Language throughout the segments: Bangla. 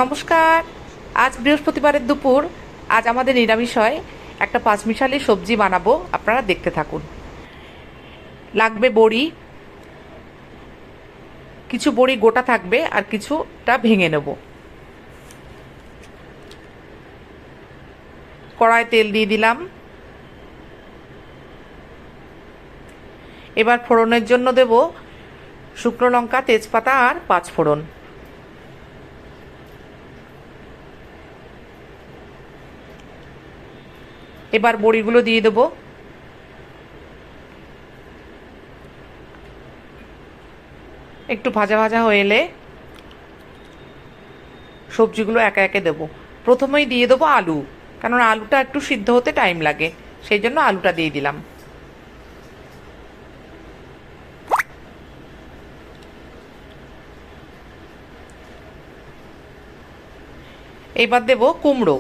নমস্কার। আজ বৃহস্পতিবারের দুপুর। আজ আমাদের নিরামিষ হয়। একটা পাঁচমিশালি সবজি বানাবো, আপনারা দেখতে থাকুন। লাগবে বড়ি, কিছু বড়ি গোটা থাকবে আর কিছুটা ভেঙে নেব। কড়ায় তেল দিয়ে দিলাম। এবার ফোড়নের জন্য দেব শুকনো লঙ্কা, তেজপাতা আর পাঁচফোড়ন। এবার বড়িগুলো দিয়ে দেবো। একটু ভাজা ভাজা হয়ে এলে সবজিগুলো একে একে দেবো। প্রথমেই দিয়ে দেবো আলু, কারণ আলুটা একটু সিদ্ধ হতে টাইম লাগে, সেই জন্য আলুটা দিয়ে দিলাম। এবার দেব কুমড়ো,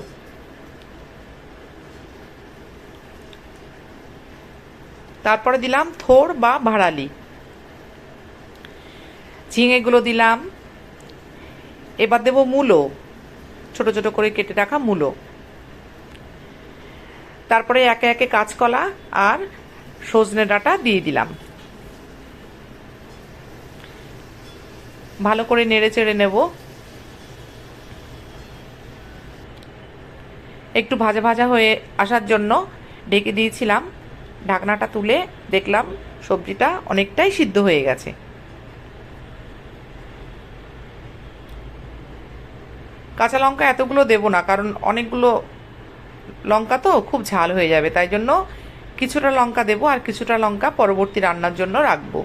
তারপরে দিলাম থোড় বা ভাড়ালি, ঝিঙেগুলো দিলাম। এবার দেব মূলো, ছোট ছোট করে কেটে রাখা মূলো। তারপরে একে একে কাঁচকলা আর সজনে ডাঁটা দিয়ে দিলাম। ভালো করে নেড়ে চেড়ে নেব। একটু ভাজা ভাজা হয়ে আসার জন্য ঢেকে দিয়েছিলাম। ঢাকনাটা তুলে দেখলাম সবজিটা অনেকটাই সিদ্ধ হয়ে গেছে। কাঁচা লঙ্কা এতগুলো দেব না, কারণ অনেকগুলো লঙ্কা তো খুব ঝাল হয়ে যাবে, তাই জন্য কিছুটা লঙ্কা দেব আর কিছুটা লঙ্কা পরবর্তী রান্নার জন্য রাখবো।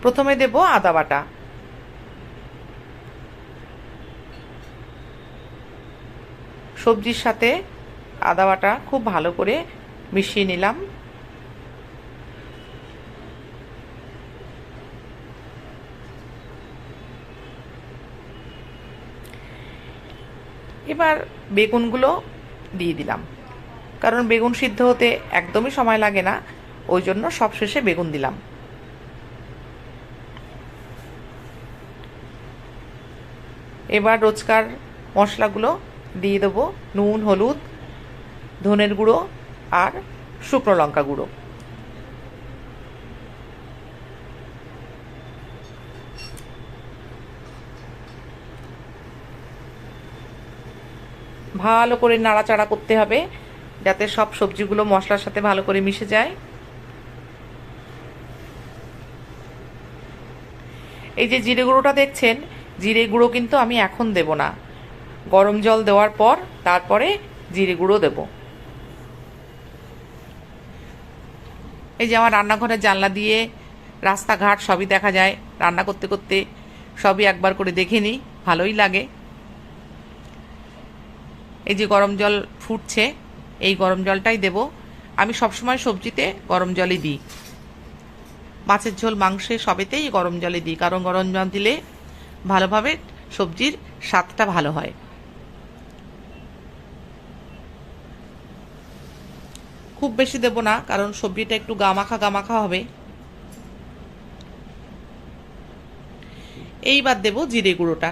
প্রথমে দেব আদা বাটা, সবজির সাথে আদা বাটা খুব ভালো করে মিশিয়ে নিলাম। এবার বেগুনগুলো দিয়ে দিলাম, কারণ বেগুন সিদ্ধ হতে একদমই সময় লাগে না, ওই জন্য সবশেষে বেগুন দিলাম। এবার রোজকার মশলাগুলো দিয়ে দেবো, নুন, হলুদ, ধনের গুঁড়ো আর শুকনো লঙ্কা গুঁড়ো। ভালো করে নাড়াচাড়া করতে হবে, যাতে সব সবজিগুলো মশলার সাথে ভালো করে মিশে যায়। এই যে জিরে গুঁড়োটা দেখছেন, জিরে গুঁড়ো কিন্তু আমি এখন দেব না, গরম জল দেওয়ার পর তারপরে জিরে গুঁড়ো দেব। এই যে আমার রান্নাঘরের জানলা দিয়ে রাস্তাঘাট সবই দেখা যায়, রান্না করতে করতে সবই একবার করে দেখে নিই, ভালোই লাগে। এই যে গরম জল ফুটছে, এই গরম জলটাই দেব। আমি সবসময় সবজিতে গরম জলই দিই, মাছের ঝোল, মাংসে সবেতেই গরম জলে দিই, কারণ গরম জল দিলে ভালোভাবে সবজির স্বাদটা ভালো হয়। খুব বেশি দেব না, কারণ সবজিটা একটু গামাখা গামাখা হবে। এইবার দেব জিরে গুঁড়োটা।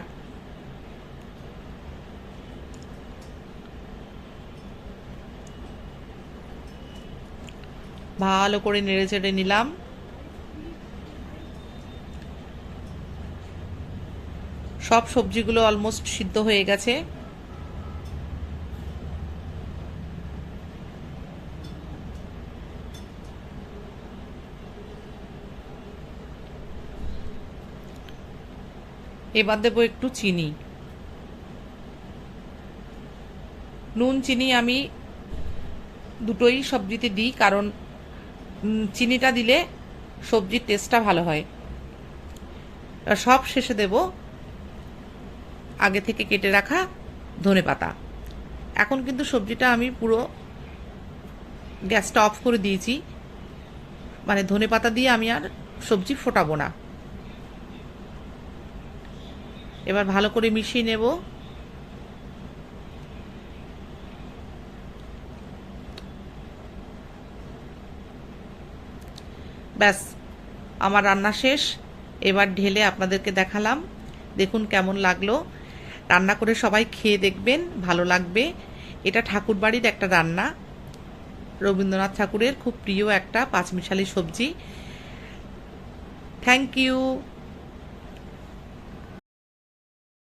ভালো করে নেড়ে চেড়ে নিলাম। সব সবজিগুলো অলমোস্ট সিদ্ধ হয়ে গেছে। এবার দেবো একটু চিনি। নুন চিনি আমি দুটোই সবজিতে দিই, কারণ চিনিটা দিলে সবজির টেস্টটা ভালো হয়। সব শেষে দেব আগে থেকে কেটে রাখা ধনেপাতা। এখন কিন্তু সবজিটা আমি পুরো গ্যাসটা অফ করে দিয়েছি, মানে ধনেপাতা দিয়ে আমি আর সবজি ফোটাবো না। এবার ভালো করে মিশিয়ে নেব। ব্যাস, আমার রান্না শেষ। এবার ঢেলে আপনাদেরকে দেখালাম, দেখুন কেমন লাগলো। রান্না করে সবাই খেয়ে দেখবেন, ভালো লাগবে। এটা ঠাকুরবাড়ির একটা রান্না, রবীন্দ্রনাথ ঠাকুরের খুব প্রিয় একটা পাঁচমিশালি সবজি। Thank you.